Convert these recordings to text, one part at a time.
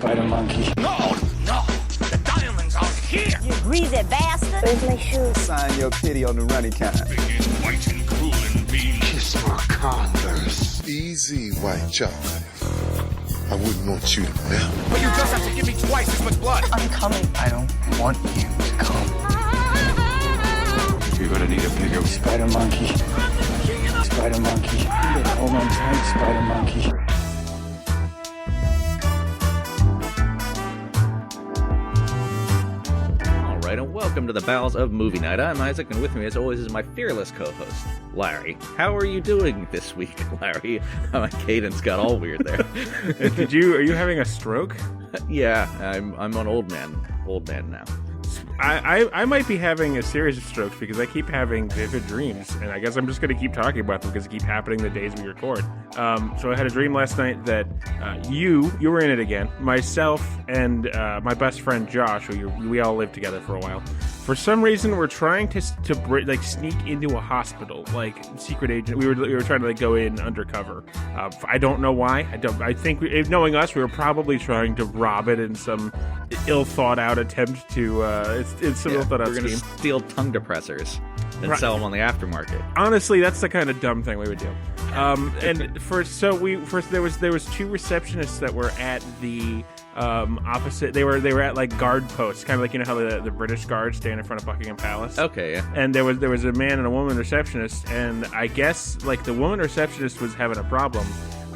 spider monkey. No, the diamonds are here. You greasy bastard. Where's my shoes? Sign your pity on the running time. Big and white and cruel and mean. Kiss my Converse. Easy, white chocolate. I wouldn't want you to melt. But you just have to give me twice as much blood. I'm coming. I don't want you to come. You're gonna need a bigger Spider monkey. Spider monkey. Hold on tight, spider monkey. And welcome to the Bowels of Movie Night. I'm Isaac, and with me, as always, is my fearless co-host, Larry. How are you doing this week, Larry? My cadence got all weird there. Are you having a stroke? Yeah, I'm an old man now. I might be having a series of strokes because I keep having vivid dreams, and I guess I'm just going to keep talking about them because they keep happening the days we record. So I had a dream last night that you were in it again, myself and my best friend Josh, who we all lived together for a while. For some reason, we're trying to sneak into a hospital, like secret agent. We were trying to go in undercover. I don't know why. I think knowing us, we were probably trying to rob it in some ill thought out attempt to. It's some ill thought out scheme. We're going to steal tongue depressors and sell them on the aftermarket. Honestly, that's the kind of dumb thing we would do. And there was two receptionists that were at the opposite. They were at like guard posts, kind of like, you know how the British guards stand in front of Buckingham Palace. Okay, yeah. And there was a man and a woman receptionist, and I guess like the woman receptionist was having a problem,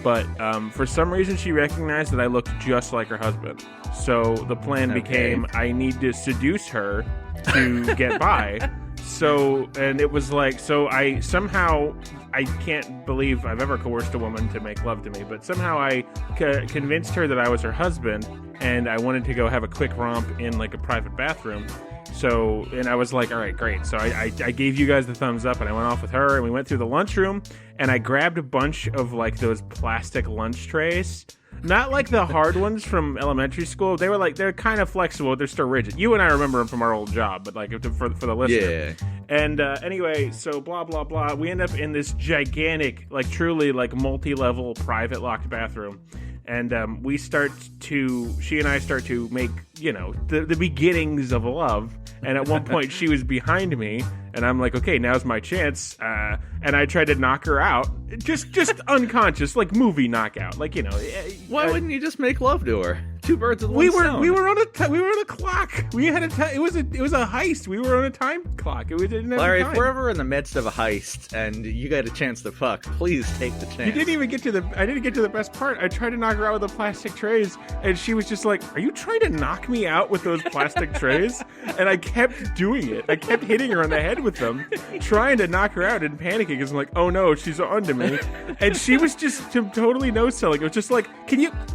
but for some reason she recognized that I looked just like her husband. So the plan became I need to seduce her to get by. So, and it was like, I can't believe I've ever coerced a woman to make love to me, but somehow I convinced her that I was her husband, and I wanted to go have a quick romp in like a private bathroom. So, and I was like, all right, great. So I gave you guys the thumbs up, and I went off with her, and we went through the lunchroom, and I grabbed a bunch of like those plastic lunch trays. Not like the hard ones from elementary school. They're kind of flexible. They're still rigid. You and I remember them from our old job, but like for the listener. Yeah. And anyway, so blah, blah, blah. We end up in this gigantic, like truly like multi-level private locked bathroom. And she and I start to make, the beginnings of love. And at one point she was behind me, and I'm like, okay, now's my chance. And I tried to knock her out, just unconscious, like movie knockout, like, Why wouldn't you just make love to her? Two birds with one stone. We were on a clock. We had it was a heist. We were on a time clock. Larry, if we're ever in the midst of a heist and you get a chance to fuck, please take the chance. You didn't even get to I didn't get to the best part. I tried to knock her out with the plastic trays, and she was just like, "Are you trying to knock me out with those plastic trays?" And I kept doing it. I kept hitting her on the head with them, trying to knock her out and panicking because I'm like, "Oh no, she's onto me." And she was just totally no-selling. It was just like,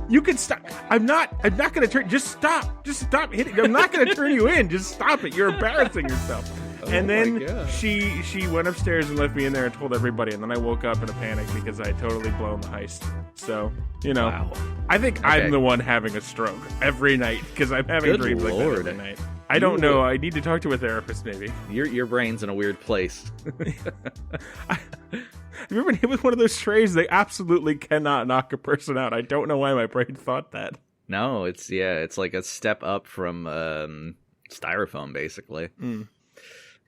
you can stop. I'm not going to turn. Just stop hitting. I'm not going to turn you in. Just stop it. You're embarrassing yourself. And then she went upstairs and left me in there and told everybody. And then I woke up in a panic because I had totally blown the heist. So, wow. I think I'm the one having a stroke every night because I'm having dreams like that every night. I don't know. I need to talk to a therapist maybe. Your brain's in a weird place. Have you ever been hit with one of those trays? They absolutely cannot knock a person out. I don't know why my brain thought that. No, it's like a step up from styrofoam, basically. Mm.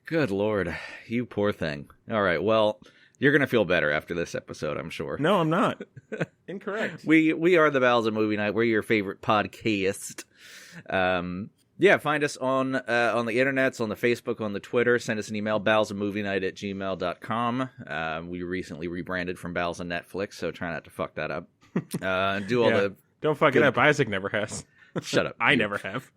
Good Lord, you poor thing. All right, well, you're going to feel better after this episode, I'm sure. No, I'm not. Incorrect. We are the Bowels of Movie Night. We're your favorite podcast. Find us on the internets, on the Facebook, on the Twitter. Send us an email, bowelsofmovienight@gmail.com. We recently rebranded from Bowels of Netflix, so try not to fuck that up. Don't fuck it up. Isaac never has. Shut up. I never have.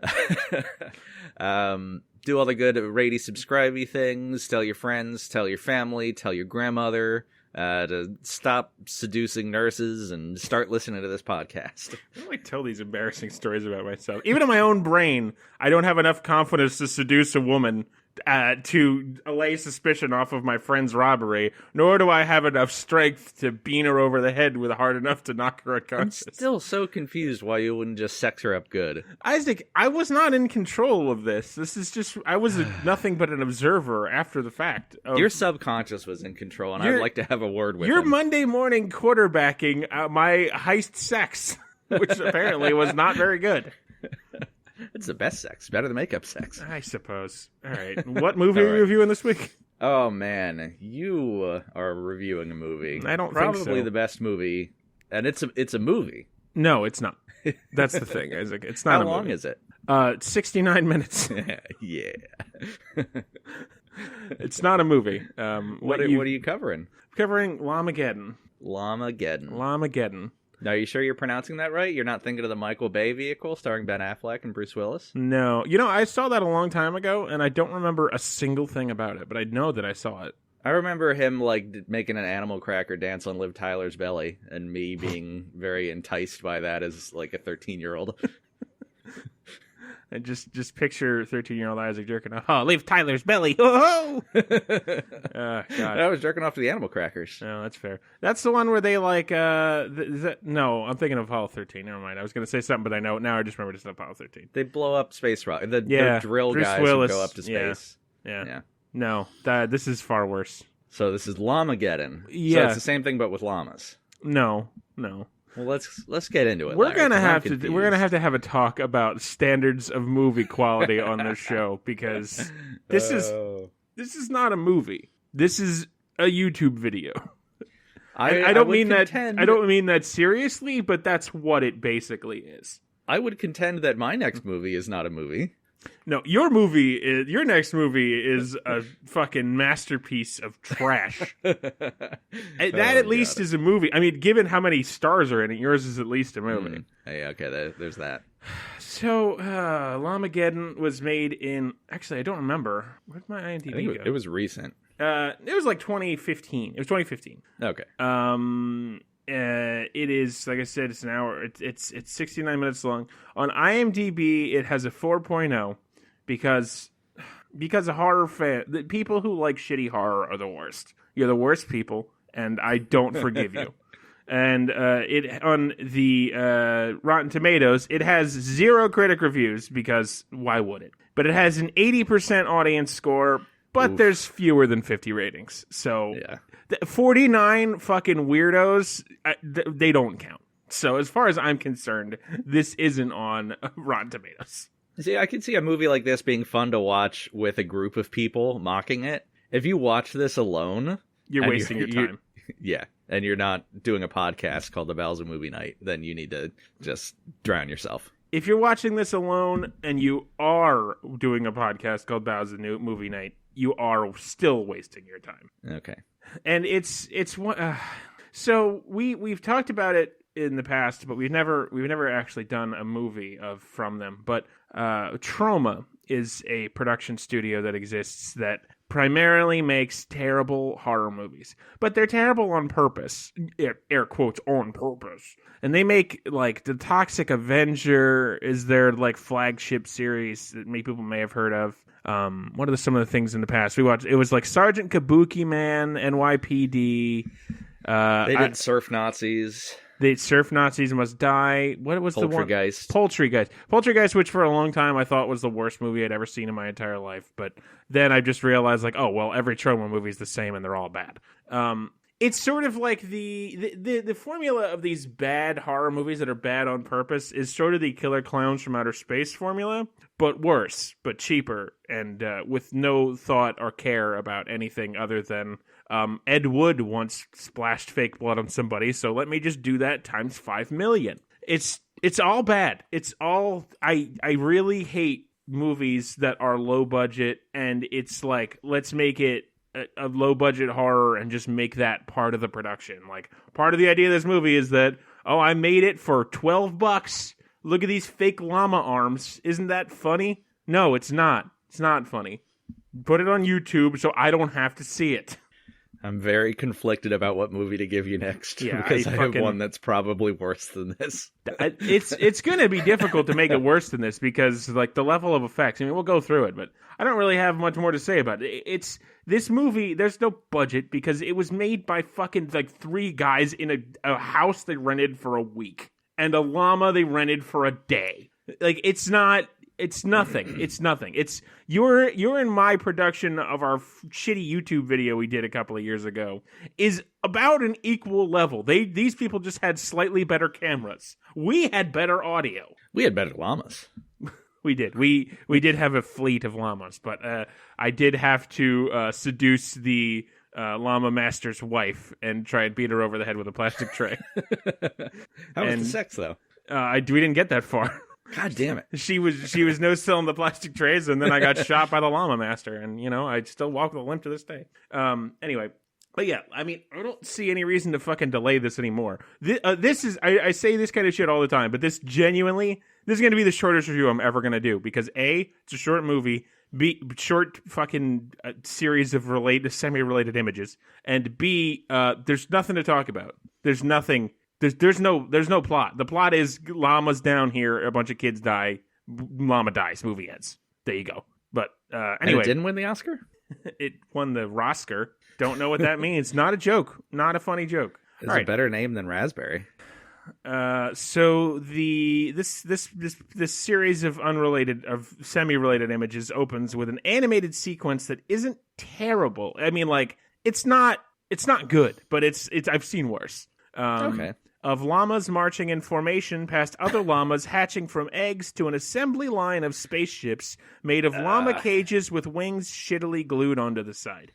Do all the good ratey, subscribey things. Tell your friends, tell your family, tell your grandmother to stop seducing nurses and start listening to this podcast. I don't tell these embarrassing stories about myself. Even in my own brain, I don't have enough confidence to seduce a woman to allay suspicion off of my friend's robbery, nor do I have enough strength to bean her over the head with hard enough to knock her unconscious. I'm still so confused why you wouldn't just sex her up good. Isaac, I was not in control of this. I was nothing but an observer after the fact. Your subconscious was in control, and I'd like to have a word with You're him. Monday morning quarterbacking my heist sex. which apparently was not very good. It's the best sex. Better than makeup sex. I suppose. All right. What movie are you right. reviewing this week? Oh, man. You are reviewing a movie. I don't Probably think so. the best movie. And it's a movie. No, it's not. That's the thing, Isaac. It's not How a movie. long is it? 69 minutes. Yeah. It's not a movie. What are you covering? Covering Llamageddon. Llamageddon. Now, are you sure you're pronouncing that right? You're not thinking of the Michael Bay vehicle starring Ben Affleck and Bruce Willis? No. You know, I saw that a long time ago, and I don't remember a single thing about it, but I know that I saw it. I remember him, like, making an animal cracker dance on Liv Tyler's belly, and me being very enticed by that as, like, a 13-year-old. And just picture 13-year-old Isaac jerking off. Oh, leave Tyler's belly. Oh! God. I was jerking off to the animal crackers. No, that's fair. That's the one where they like. No, I'm thinking of Apollo 13. Never mind. I was going to say something, but I know now. I just remembered it's Apollo 13. They blow up space rock. The drill Bruce guys Willis, who go up to space. Yeah. No, this is far worse. So this is Llamageddon. Yeah. So it's the same thing, but with llamas. No. Well, let's get into it. We're Larry, gonna 'cause I'm have to confused. have a talk about standards of movie quality on this show because this is not a movie. This is a YouTube video. I don't mean that. I don't mean that seriously, but that's what it basically is. I would contend that my next movie is not a movie. No, your next movie is a fucking masterpiece of trash. That at least is a movie. I mean, given how many stars are in it, yours is at least a movie. Hey, okay, there's that. So, Llamageddon was made in... Actually, I don't remember. Where'd my IMDb I think go? it was recent. It was like 2015. It was 2015. Okay. It is, like I said, it's an hour. It's 69 minutes long. On IMDb, it has a 4.0 because of horror the people who like shitty horror are the worst. You're the worst people, and I don't forgive you. And it on the Rotten Tomatoes, it has 0 critic reviews because why would it? But it has an 80% audience score, but there's fewer than 50 ratings. So yeah. 49 fucking weirdos, they don't count. So as far as I'm concerned, this isn't on Rotten Tomatoes. See, I could see a movie like this being fun to watch with a group of people mocking it. If you watch this alone... You're wasting your time. Yeah, and you're not doing a podcast called The Bowels of Movie Night, then you need to just drown yourself. If you're watching this alone and you are doing a podcast called Bowels of Movie Night, you are still wasting your time. Okay. And it's so we've talked about it in the past, but we've never actually done a movie from them. But Troma is a production studio that exists that primarily makes terrible horror movies, but they're terrible on purpose, air quotes, on purpose. And they make, like, The Toxic Avenger is their, like, flagship series that many people may have heard of. What are some of the things in the past we watched? It was like Sergeant Kabuki Man, NYPD. They did Surf Nazis. The Surf Nazis Must Die. What was the one? Poultrygeist. Poultrygeist, which for a long time I thought was the worst movie I'd ever seen in my entire life. But then I just realized, like, oh, well, every Troma movie is the same and they're all bad. It's sort of like the formula of these bad horror movies that are bad on purpose is sort of the Killer Clowns from Outer Space formula, but worse, but cheaper, and with no thought or care about anything other than Ed Wood once splashed fake blood on somebody, so let me just do that times 5 million. It's all bad. It's all... I really hate movies that are low budget, and it's like, let's make it a low budget horror and just make that part of the production. Like, part of the idea of this movie is that, oh, I made it for $12. Look at these fake llama arms. Isn't that funny? No, it's not. It's not funny. Put it on YouTube so I don't have to see it. I'm very conflicted about what movie to give you next, yeah, because I have one that's probably worse than this. It's going to be difficult to make it worse than this because, like, the level of effects. I mean, we'll go through it, but I don't really have much more to say about it. It's this movie. There's no budget because it was made by fucking like 3 guys in a house they rented for a week and a llama they rented for a day. Like, it's not. It's nothing. It's nothing. It's you're in my production of our shitty YouTube video we did a couple of years ago is about an equal level. These people just had slightly better cameras. We had better audio. We had better llamas. We did. We did have a fleet of llamas, but I did have to seduce the llama master's wife and try and beat her over the head with a plastic tray. How was the sex though? We didn't get that far. God damn it. She was no selling the plastic trays, and then I got shot by the llama master, and I still walk with a limp to this day. Anyway, but yeah, I mean, I don't see any reason to fucking delay this anymore. This is I say this kind of shit all the time, but this is going to be the shortest review I'm ever going to do because A, it's a short movie. B, short fucking series of semi-related images, and B, there's nothing to talk about. There's nothing. There's no plot. The plot is llamas down here, a bunch of kids die, llama dies, movie ends. There you go. But anyway, and it didn't win the Oscar. It won the Rosker. Don't know what that means. Not a joke. Not a funny joke. It's a better name than Raspberry. So this series of semi-related images opens with an animated sequence that isn't terrible. I mean, like it's not good, but it's I've seen worse. Okay. Of llamas marching in formation past other llamas hatching from eggs to an assembly line of spaceships made of llama cages with wings shittily glued onto the side.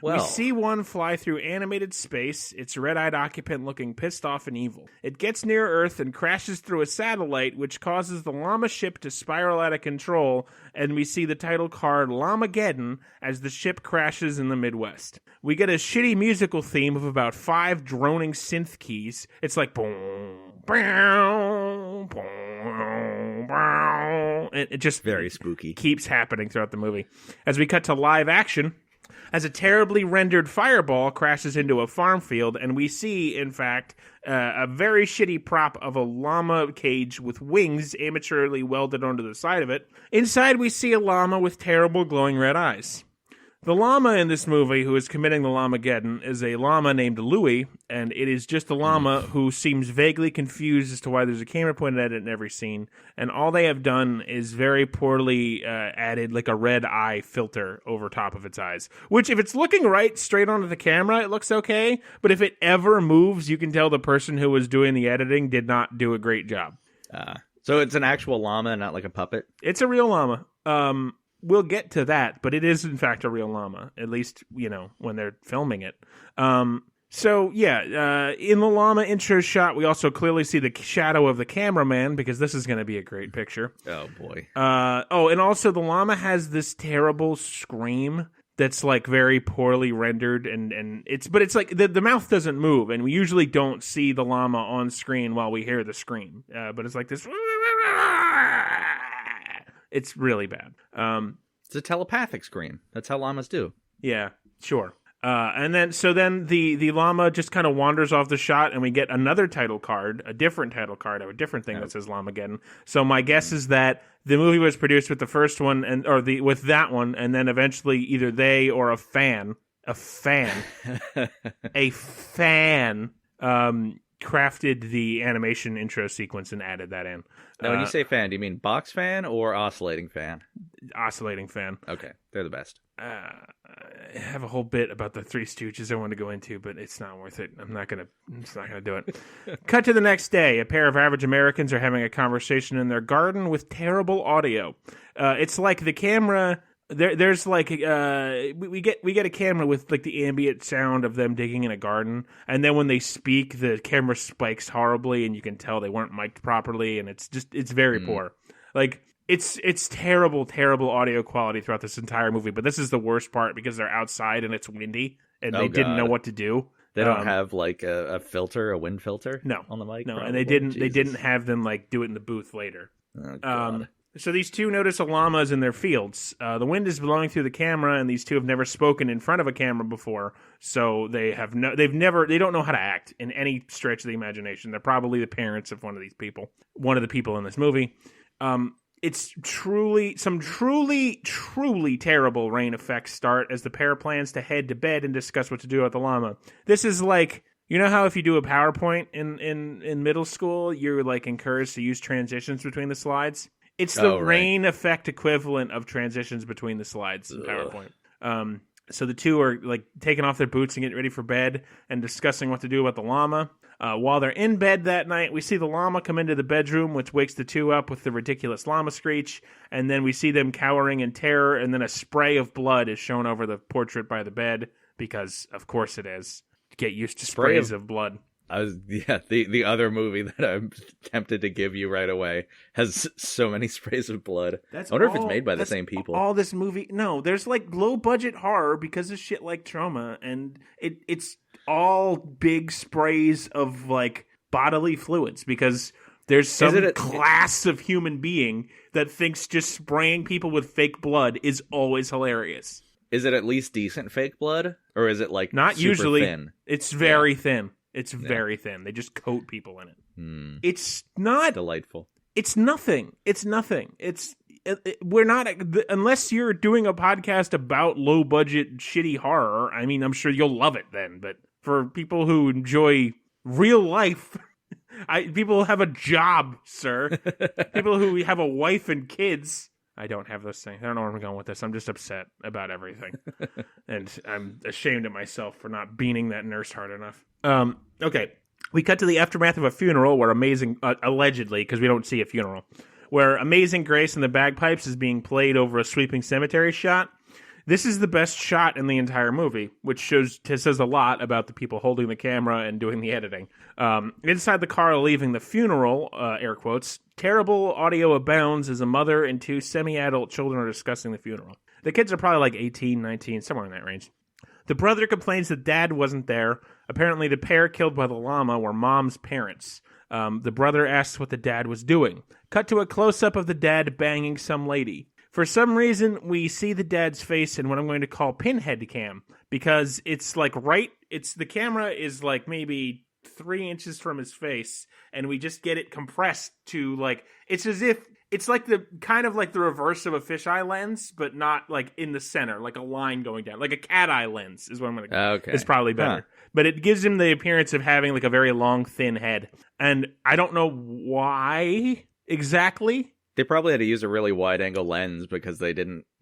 Well, we see one fly through animated space, its red-eyed occupant looking pissed off and evil. It gets near Earth and crashes through a satellite, which causes the llama ship to spiral out of control, and we see the title card Llamageddon as the ship crashes in the Midwest. We get a shitty musical theme of about 5 droning synth keys. It's like boom, boom, boom, boom. It just very spooky. Keeps happening throughout the movie. As we cut to live action, as a terribly rendered fireball crashes into a farm field, and we see, in fact, a very shitty prop of a llama cage with wings amateurly welded onto the side of it. Inside, we see a llama with terrible glowing red eyes. The llama in this movie who is committing the Llamageddon is a llama named Louie, and it is just a llama who seems vaguely confused as to why there's a camera pointed at it in every scene, and all they have done is very poorly added like a red eye filter over top of its eyes, which if it's looking right straight onto the camera, it looks okay, but if it ever moves, you can tell the person who was doing the editing did not do a great job. So it's an actual llama, not like a puppet? It's a real llama. We'll get to that, but it is in fact a real llama, at least, when they're filming it. In the llama intro shot, we also clearly see the shadow of the cameraman, because this is going to be a great picture. Oh, boy. And also the llama has this terrible scream that's like very poorly rendered, and it's like the mouth doesn't move, and we usually don't see the llama on screen while we hear the scream. But it's like this... It's really bad. It's a telepathic scream. That's how llamas do. Yeah, sure. And then the llama just kind of wanders off the shot, and we get another title card, a different title card of a different thing that says Llamageddon. So my guess is that the movie was produced with the first one with that one, and then eventually either they or a fan crafted the animation intro sequence and added that in. Now, when you say fan, do you mean box fan or oscillating fan? Oscillating fan. Okay, they're the best. I have a whole bit about the Three Stooges I want to go into, but it's not worth it. I'm not gonna do it. Cut to the next day. A pair of average Americans are having a conversation in their garden with terrible audio. It's like the camera. There's like we get a camera with like the ambient sound of them digging in a garden, and then when they speak, the camera spikes horribly, and you can tell they weren't mic'd properly, and it's very poor. Like it's terrible audio quality throughout this entire movie. But this is the worst part because they're outside and it's windy, and they didn't know what to do. They don't have like a filter, a wind filter, on the mic. No, and they didn't have them like do it in the booth later. Oh, God. So these two notice a llama is in their fields. The wind is blowing through the camera, and these two have never spoken in front of a camera before, so they don't know how to act in any stretch of the imagination. They're probably the parents of one of the people in this movie. It's truly terrible rain effects start as the pair plans to head to bed and discuss what to do with the llama. This is like, you know how if you do a PowerPoint in middle school, you're like encouraged to use transitions between the slides? It's the rain effect equivalent of transitions between the slides in PowerPoint. So the two are like taking off their boots and getting ready for bed and discussing what to do about the llama. While they're in bed that night, we see the llama come into the bedroom, which wakes the two up with the ridiculous llama screech. And then we see them cowering in terror, and then a spray of blood is shown over the portrait by the bed, because of course it is. Get used to sprays of blood. The other movie that I'm tempted to give you right away has so many sprays of blood. I wonder if it's made by the same people. All this movie, no, there's like low budget horror because of shit like Trauma, and it's all big sprays of like bodily fluids because there's some class of human being that thinks just spraying people with fake blood is always hilarious. Is it at least decent fake blood, or is it like not super usually thin? It's very thin. It's very thin. They just coat people in it. It's not delightful. It's nothing. We're not, unless you're doing a podcast about low budget shitty horror. I mean, I'm sure you'll love it then. But for people who enjoy real life, people who have a job, sir. People who have a wife and kids. I don't have those things. I don't know where I'm going with this. I'm just upset about everything. And I'm ashamed of myself for not beaning that nurse hard enough. Okay. We cut to the aftermath of a funeral where allegedly, because we don't see a funeral, where Amazing Grace and the bagpipes is being played over a sweeping cemetery shot. This is the best shot in the entire movie, which says a lot about the people holding the camera and doing the editing. Inside the car leaving the funeral, air quotes, terrible audio abounds as a mother and two semi-adult children are discussing the funeral. The kids are probably like 18, 19, somewhere in that range. The brother complains that dad wasn't there. Apparently the pair killed by the llama were mom's parents. The brother asks what the dad was doing. Cut to a close-up of the dad banging some lady. For some reason, we see the dad's face in what I'm going to call pinhead cam, because it's like the camera is like maybe 3 inches from his face, and we just get it compressed to like, it's as if, it's like the kind of like the reverse of a fisheye lens, but not like in the center, like a line going down, like a cat eye lens is what I'm going to call it. It's probably better. Huh. But it gives him the appearance of having like a very long, thin head. And I don't know why exactly. They probably had to use a really wide-angle lens because they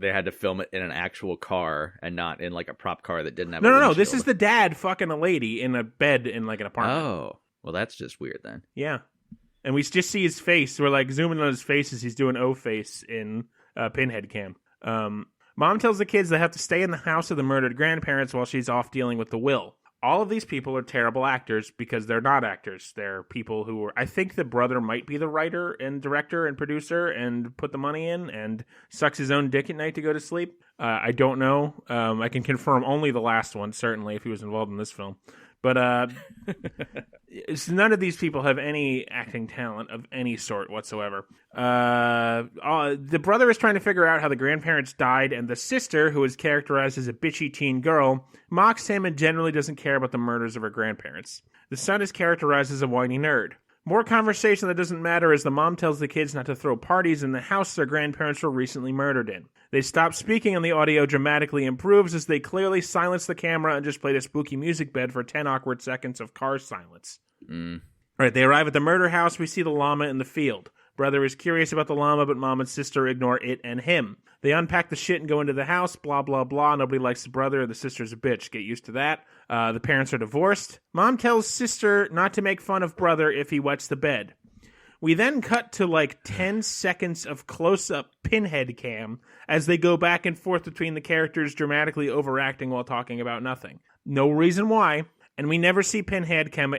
had to film it in an actual car and not in, like, a prop car that didn't have a windshield. No, this is the dad fucking a lady in a bed in, like, an apartment. Oh, well, that's just weird, then. Yeah. And we just see his face. We're, like, zooming on his face as he's doing O-face in Pinhead Cam. Mom tells the kids they have to stay in the house of the murdered grandparents while she's off dealing with the will. All of these people are terrible actors because they're not actors. They're people who I think the brother might be the writer and director and producer and put the money in and sucks his own dick at night to go to sleep. I don't know. I can confirm only the last one, certainly, if he was involved in this film. But none of these people have any acting talent of any sort whatsoever. The brother is trying to figure out how the grandparents died, and the sister, who is characterized as a bitchy teen girl, mocks him and generally doesn't care about the murders of her grandparents. The son is characterized as a whiny nerd. More conversation that doesn't matter as the mom tells the kids not to throw parties in the house their grandparents were recently murdered in. They stop speaking and the audio dramatically improves as they clearly silence the camera and just played a spooky music bed for 10 awkward seconds of car silence. Alright, they arrive at the murder house. We see the llama in the field. Brother is curious about the llama, but mom and sister ignore it and him. They unpack the shit and go into the house, blah, blah, blah. Nobody likes the brother. The sister's a bitch. Get used to that. The parents are divorced. Mom tells sister not to make fun of brother if he wets the bed. We then cut to like 10 seconds of close-up Pinhead cam as they go back and forth between the characters dramatically overacting while talking about nothing. No reason why, and we never see Pinhead cam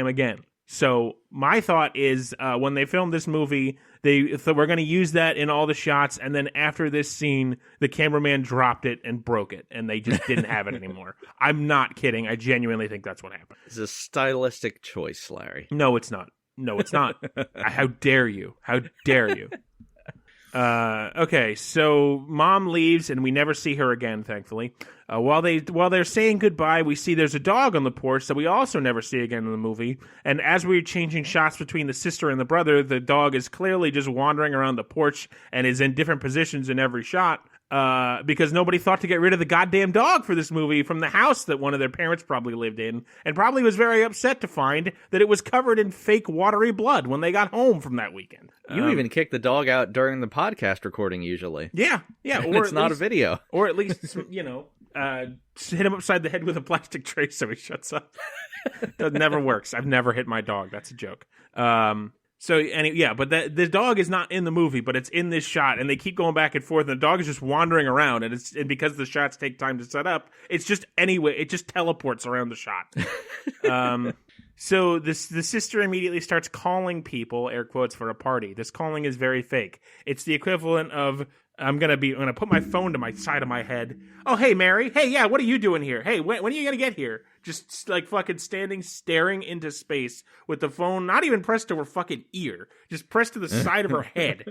again. So my thought is when they filmed this movie, we're going to use that in all the shots, and then after this scene, the cameraman dropped it and broke it, and they just didn't have it anymore. I'm not kidding. I genuinely think that's what happened. It's a stylistic choice, Larry. No, it's not. No, it's not. How dare you? How dare you? Okay, so mom leaves, and we never see her again, thankfully. While they're saying goodbye, we see there's a dog on the porch that we also never see again in the movie. And as we're changing shots between the sister and the brother, the dog is clearly just wandering around the porch and is in different positions in every shot. because nobody thought to get rid of the goddamn dog for this movie from the house that one of their parents probably lived in, and probably was very upset to find that it was covered in fake watery blood when they got home from that weekend. You even kick the dog out during the podcast recording usually. Yeah. Or it's not a video. Or at least, hit him upside the head with a plastic tray so he shuts up. That never works. I've never hit my dog. That's a joke. But the dog is not in the movie, but it's in this shot, and they keep going back and forth, and the dog is just wandering around, and because the shots take time to set up, it's just anyway, it just teleports around the shot. So the sister immediately starts calling people, air quotes, for a party. This calling is very fake. It's the equivalent of, I'm gonna put my phone to my side of my head. Oh, hey, Mary. Hey, yeah, what are you doing here? Hey, when are you gonna get here? Just like fucking staring into space with the phone not even pressed to her fucking ear, just pressed to the side of her head.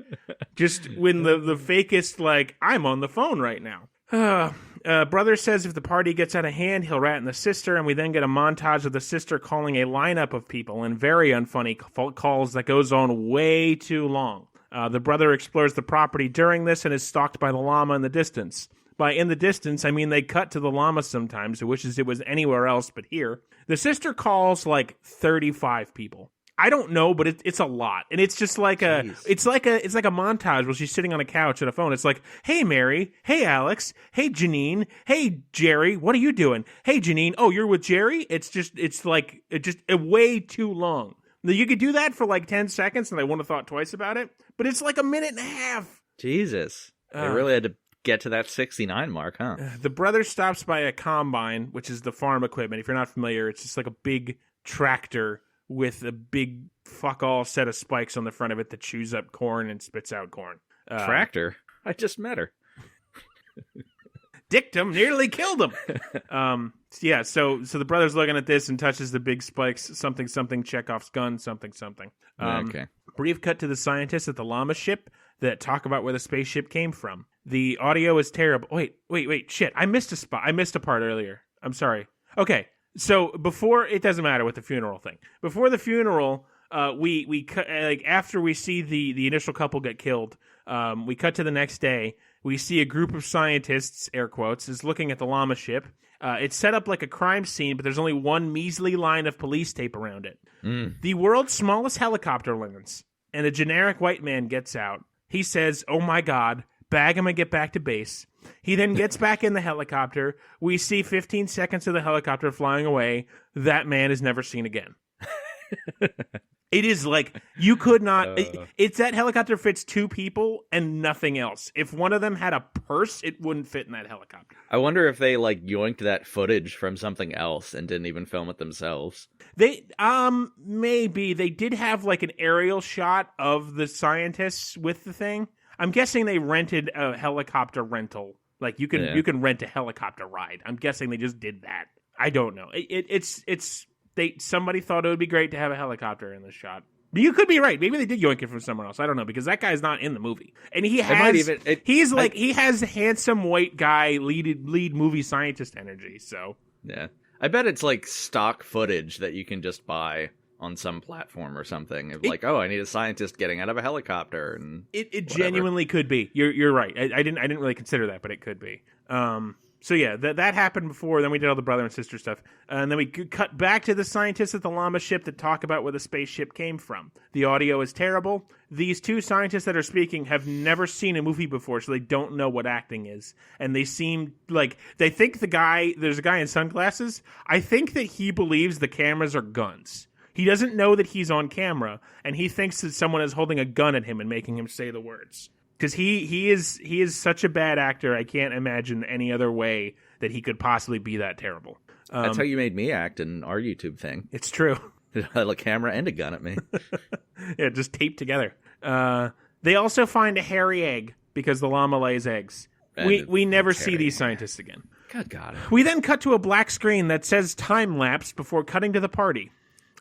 Just when the fakest, like, I'm on the phone right now. Brother says if the party gets out of hand, he'll rat in the sister, and we then get a montage of the sister calling a lineup of people and very unfunny calls that goes on way too long. The brother explores the property during this and is stalked by the llama in the distance. By in the distance, I mean they cut to the llama sometimes, who wishes it was anywhere else but here. The sister calls like 35 people. I don't know, but it's a lot, and it's just like it's like a montage where she's sitting on a couch at a phone. It's like, hey Mary, hey Alex, hey Janine, hey Jerry, what are you doing? Hey Janine, oh you're with Jerry? It's way too long. You could do that for like 10 seconds, and I wouldn't have thought twice about it. But it's like a minute and a half. Jesus, they really had to get to that 69 mark, huh? The brother stops by a combine, which is the farm equipment. If you're not familiar, it's just like a big tractor with a big fuck all set of spikes on the front of it that chews up corn and spits out corn. Tractor? I just met her. Dictum nearly killed him. So the brother's looking at this and touches the big spikes. Something, Chekhov's gun, something. Okay. Brief cut to the scientists at the llama ship that talk about where the spaceship came from. The audio is terrible. Wait, shit. I missed a spot. I missed a part earlier. I'm sorry. Okay. So before, it doesn't matter with the funeral thing. Before the funeral, we cut, like after we see the initial couple get killed, we cut to the next day. We see a group of scientists, air quotes, is looking at the llama ship. It's set up like a crime scene, but there's only one measly line of police tape around it. The world's smallest helicopter lands, and a generic white man gets out. He says, "Oh my God, bag him and get back to base." He then gets back in the helicopter. We see 15 seconds of the helicopter flying away. That man is never seen again. It is like, you could not... It's that helicopter fits two people and nothing else. If one of them had a purse, it wouldn't fit in that helicopter. I wonder if they, like, yoinked that footage from something else and didn't even film it themselves. They, maybe. They did have, like, an aerial shot of the scientists with the thing. I'm guessing they rented a helicopter rental. Like, you can rent a helicopter ride. I'm guessing they just did that. I don't know. Somebody thought it would be great to have a helicopter in this shot. But you could be right. Maybe they did yoink it from someone else. I don't know, because that guy's not in the movie, and he has he has handsome white guy lead movie scientist energy. So yeah, I bet it's like stock footage that you can just buy on some platform or something. Like, I need a scientist getting out of a helicopter, and it genuinely could be. You're right. I didn't really consider that, but it could be. So yeah, that happened before. Then we did all the brother and sister stuff. And then we cut back to the scientists at the llama ship that talk about where the spaceship came from. The audio is terrible. These two scientists that are speaking have never seen a movie before, so they don't know what acting is. And they seem like, they think there's a guy in sunglasses. I think that he believes the cameras are guns. He doesn't know that he's on camera, and he thinks that someone is holding a gun at him and making him say the words. Because he is such a bad actor, I can't imagine any other way that he could possibly be that terrible. That's how you made me act in our YouTube thing. It's true. A camera and a gun at me. Yeah, just taped together. They also find a hairy egg because the llama lays eggs. We never see these scientists again. Good God. We then cut to a black screen that says time lapse before cutting to the party.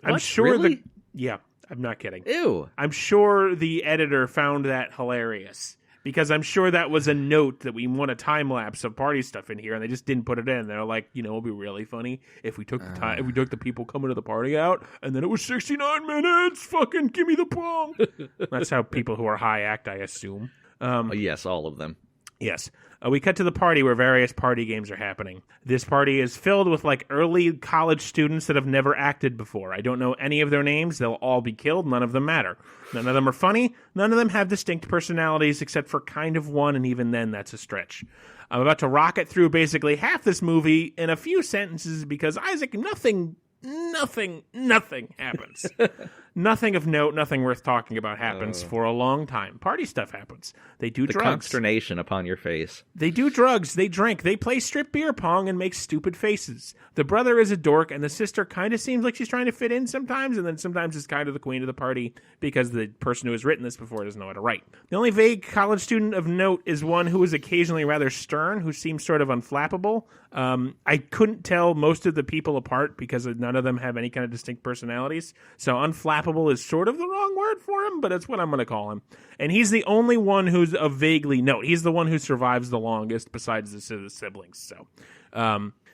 What? I'm sure really? Yeah. I'm not kidding. Ew. I'm sure the editor found that hilarious, because I'm sure that was a note that we want a time lapse of party stuff in here, and they just didn't put it in. They're like, it'd be really funny if we took the time, if we took the people coming to the party out, and then it was 69 minutes. Fucking give me the bomb. That's how people who are high act, I assume. Yes, all of them. Yes. We cut to the party where various party games are happening. This party is filled with like early college students that have never acted before. I don't know any of their names. They'll all be killed. None of them matter. None of them are funny. None of them have distinct personalities except for kind of one, and even then that's a stretch. I'm about to rocket through basically half this movie in a few sentences because, Isaac, nothing happens. Nothing of note, nothing worth talking about happens for a long time. Party stuff happens. They do drugs. Consternation upon your face. They do drugs. They drink. They play strip beer pong and make stupid faces. The brother is a dork, and the sister kind of seems like she's trying to fit in sometimes, and then sometimes is kind of the queen of the party because the person who has written this before doesn't know how to write. The only vague college student of note is one who is occasionally rather stern, who seems sort of unflappable. I couldn't tell most of the people apart because none of them have any kind of distinct personalities, so unflappable is sort of the wrong word for him, but that's what I'm going to call him. And he's the only one who's of vaguely note. He's the one who survives the longest besides the siblings. So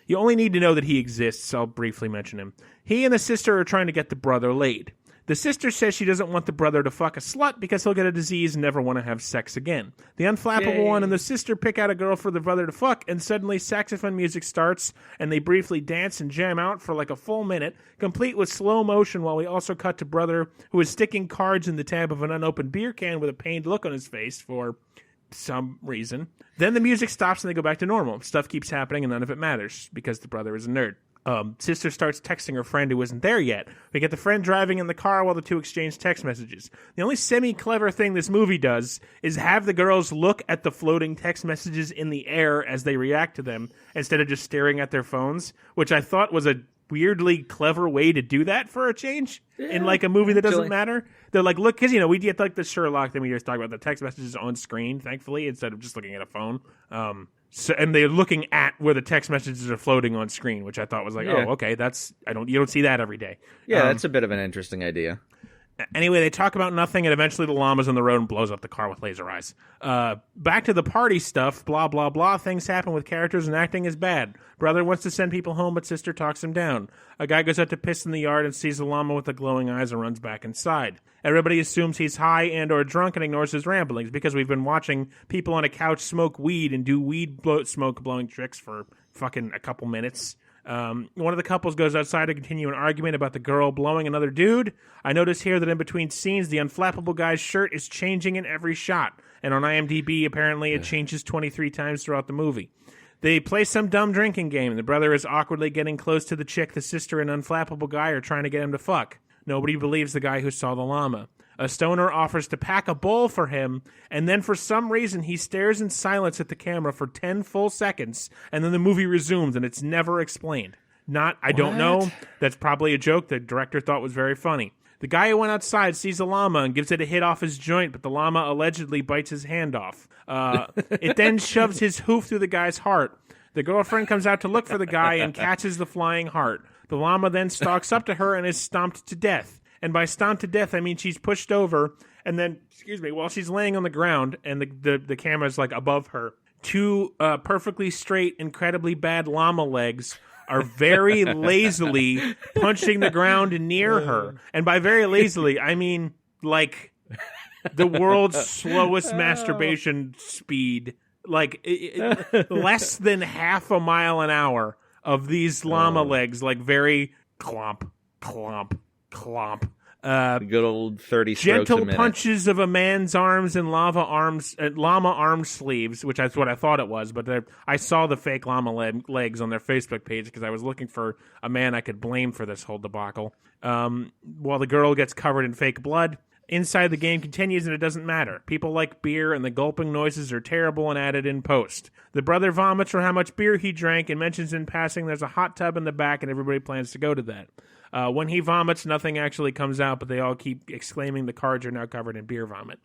you only need to know that he exists. I'll briefly mention him. He and the sister are trying to get the brother laid. The sister says she doesn't want the brother to fuck a slut because he'll get a disease and never want to have sex again. The unflappable one and the sister pick out a girl for the brother to fuck, and suddenly saxophone music starts, and they briefly dance and jam out for like a full minute, complete with slow motion, while we also cut to brother, who is sticking cards in the tab of an unopened beer can with a pained look on his face for some reason. Then the music stops and they go back to normal. Stuff keeps happening and none of it matters because the brother is a nerd. Sister starts texting her friend who isn't there yet. We get the friend driving in the car while the two exchange text messages. The only semi-clever thing this movie does is have the girls look at the floating text messages in the air as they react to them instead of just staring at their phones, which I thought was a weirdly clever way to do that for a change in like a movie that doesn't matter. They're like, look, because, we get like the Sherlock thing we just talk about the text messages on screen, thankfully, instead of just looking at a phone. So, and they're looking at where the text messages are floating on screen, which I thought was like, oh, okay, you don't see that every day. Yeah, that's a bit of an interesting idea. Anyway, they talk about nothing, and eventually the llama's on the road and blows up the car with laser eyes. Back to the party stuff, blah, blah, blah. Things happen with characters, and acting is bad. Brother wants to send people home, but sister talks him down. A guy goes out to piss in the yard and sees the llama with the glowing eyes and runs back inside. Everybody assumes he's high and or drunk and ignores his ramblings because we've been watching people on a couch smoke weed and do smoke blowing tricks for fucking a couple minutes. One of the couples goes outside to continue an argument about the girl blowing another dude. I notice here that in between scenes, the unflappable guy's shirt is changing in every shot. And on IMDb, apparently it changes 23 times throughout the movie. They play some dumb drinking game. The brother is awkwardly getting close to the chick the sister and unflappable guy are trying to get him to fuck. Nobody believes the guy who saw the llama. A stoner offers to pack a bowl for him, and then for some reason he stares in silence at the camera for 10 full seconds, and then the movie resumes, and it's never explained. I don't know. That's probably a joke the director thought was very funny. The guy who went outside sees a llama and gives it a hit off his joint, but the llama allegedly bites his hand off. It then shoves his hoof through the guy's heart. The girlfriend comes out to look for the guy and catches the flying heart. The llama then stalks up to her and is stomped to death. And by stomped to death, I mean she's pushed over, and then, while she's laying on the ground, and the camera's like above her, two perfectly straight, incredibly bad llama legs are very lazily punching the ground near her. And by very lazily, I mean like the world's slowest masturbation speed, like less than half a mile an hour of these llama legs, like very clomp, clomp, clomp. Good old 30 strokes a gentle minute. punches of a man's arms and llama arm sleeves, which is what I thought it was, but I saw the fake llama legs on their Facebook page because I was looking for a man I could blame for this whole debacle. While the girl gets covered in fake blood, inside the game continues and it doesn't matter. People like beer and the gulping noises are terrible and added in post. The brother vomits for how much beer he drank and mentions in passing there's a hot tub in the back and everybody plans to go to that. When he vomits, nothing actually comes out, but they all keep exclaiming the cards are now covered in beer vomit.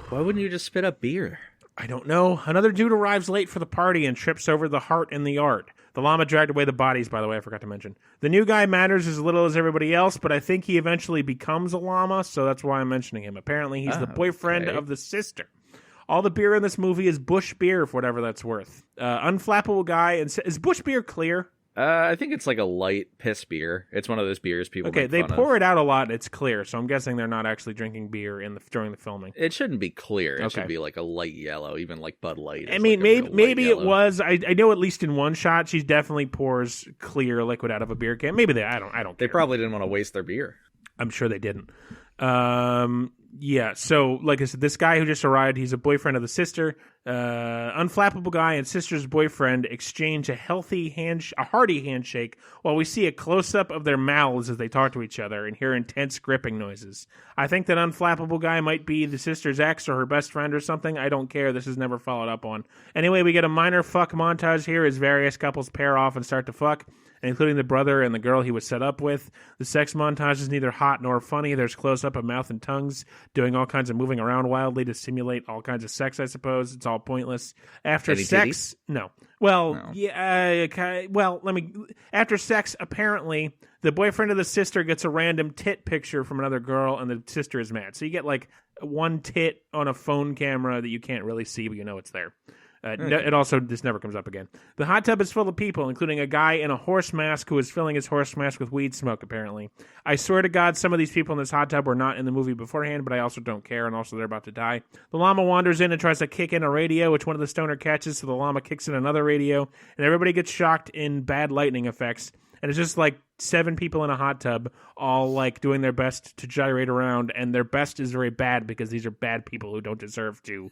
Why wouldn't you just spit up beer? I don't know. Another dude arrives late for the party and trips over the heart in the yard. The llama dragged away the bodies, by the way, I forgot to mention. The new guy matters as little as everybody else, but I think he eventually becomes a llama, so that's why I'm mentioning him. Apparently, he's the boyfriend of the sister. All the beer in this movie is Bush beer, for whatever that's worth. Unflappable guy. And is Bush beer clear? I think it's like a light piss beer. It's one of those beers people Okay, make they fun pour of. it out a lot and it's clear, so I'm guessing they're not actually drinking beer during the filming. It shouldn't be clear. It Okay. should be like a light yellow, even like Bud Light. I is mean, like a real light maybe it yellow. was. I know at least in one shot, she definitely pours clear liquid out of a beer can. Maybe I don't care. They probably didn't want to waste their beer. I'm sure they didn't. Yeah, so like I said, this guy who just arrived, he's a boyfriend of the sister. Unflappable guy and sister's boyfriend exchange a hearty handshake while we see a close-up of their mouths as they talk to each other and hear intense gripping noises. I think that unflappable guy might be the sister's ex or her best friend or something. I don't care. This is never followed up on. Anyway, we get a minor fuck montage here as various couples pair off and start to fuck, including the brother and the girl he was set up with. The sex montage is neither hot nor funny. There's close-up of mouth and tongues doing all kinds of moving around wildly to simulate all kinds of sex, I suppose. It's all pointless. After Any sex... No. Well, No. yeah, after sex, apparently, the boyfriend of the sister gets a random tit picture from another girl, and the sister is mad. So you get, like, one tit on a phone camera that you can't really see, but you know it's there. It also, this never comes up again. The hot tub is full of people, including a guy in a horse mask who is filling his horse mask with weed smoke, apparently. I swear to God, some of these people in this hot tub were not in the movie beforehand, but I also don't care, and also they're about to die. The llama wanders in and tries to kick in a radio, which one of the stoner catches, so the llama kicks in another radio, and everybody gets shocked in bad lightning effects. And it's just like 7 people in a hot tub all like doing their best to gyrate around, and their best is very bad because these are bad people who don't deserve to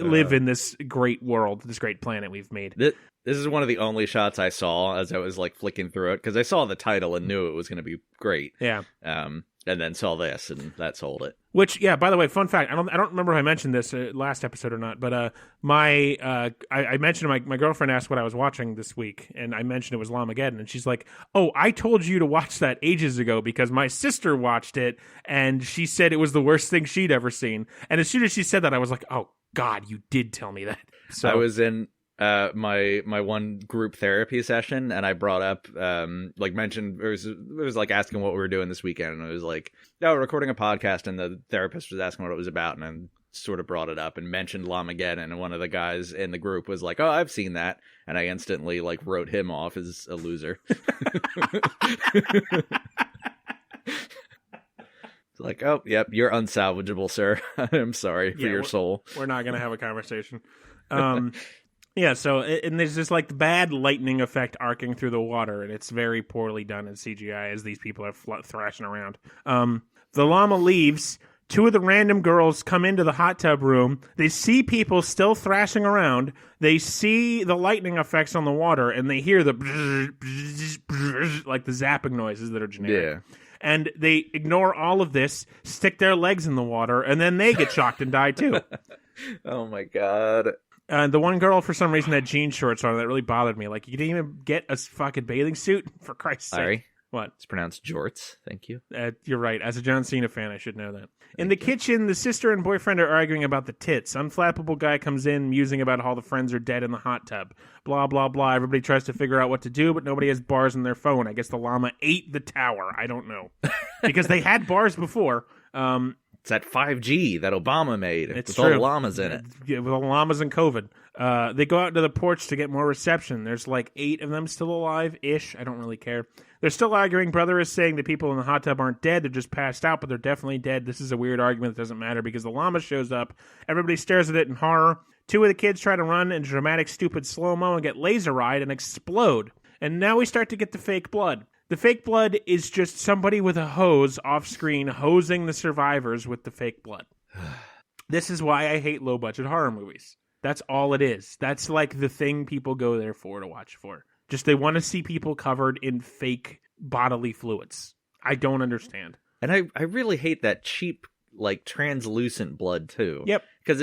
live in this great world, this great planet we've made. This is one of the only shots I saw as I was like flicking through it because I saw the title and knew it was going to be great. Yeah. And then saw this and that sold it. Which, yeah, by the way, fun fact, I don't remember if I mentioned this last episode or not, but I mentioned my girlfriend asked what I was watching this week, and I mentioned it was Llamageddon, and she's like, oh, I told you to watch that ages ago because my sister watched it, and she said it was the worst thing she'd ever seen. And as soon as she said that, I was like, oh, God, you did tell me that. So I was in my one group therapy session, and I brought up mentioned it was like asking what we were doing this weekend, and it was like, no, we're recording a podcast, and the therapist was asking what it was about, and I sort of brought it up and mentioned Llamageddon, and one of the guys in the group was like, oh, I've seen that, and I instantly like wrote him off as a loser. It's like, oh, yep, you're unsalvageable, sir. I'm sorry for your soul. We're not going to have a conversation. Yeah, so, and there's this, like, bad lightning effect arcing through the water, and it's very poorly done in CGI as these people are thrashing around. The llama leaves. 2 of the random girls come into the hot tub room. They see people still thrashing around. They see the lightning effects on the water, and they hear the like the zapping noises that are generic. Yeah. And they ignore all of this, stick their legs in the water, and then they get shocked and die, too. Oh, my God. The one girl, for some reason, had jean shorts on. That really bothered me. Like, you didn't even get a fucking bathing suit? For Christ's sake. Sorry. What? It's pronounced jorts. Thank you. You're right. As a John Cena fan, I should know that. In the kitchen, the sister and boyfriend are arguing about the tits. Unflappable guy comes in, musing about how the friends are dead in the hot tub. Blah, blah, blah. Everybody tries to figure out what to do, but nobody has bars in their phone. I guess the llama ate the tower. I don't know. Because they had bars before. It's that 5G that Obama made with true. all the llamas in it. Yeah, with all the llamas and COVID. They go out to the porch to get more reception. There's like 8 of them still alive-ish. I don't really care. They're still arguing. Brother is saying the people in the hot tub aren't dead. They're just passed out, but they're definitely dead. This is a weird argument that doesn't matter because the llama shows up. Everybody stares at it in horror. 2 of the kids try to run in dramatic, stupid slow-mo and get laser-eyed and explode. And now we start to get the fake blood. The fake blood is just somebody with a hose off-screen hosing the survivors with the fake blood. This is why I hate low-budget horror movies. That's all it is. That's like the thing people go there for to watch for. Just they want to see people covered in fake bodily fluids. I don't understand. And I really hate that cheap, like, translucent blood, too. Yep. Because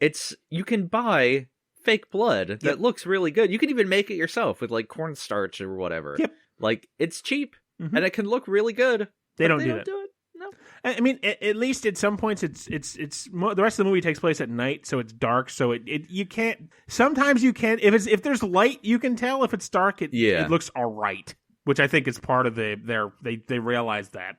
it's you can buy fake blood that looks really good. You can even make it yourself with, like, cornstarch or whatever. Yep. Like, it's cheap, and it can look really good. They don't do do that. Do it. No. I mean, at least at some points, it's the rest of the movie takes place at night, so it's dark. So you can't. Sometimes you can't. If there's light, you can tell. If it's dark, it looks all right. Which I think is part of they realize that.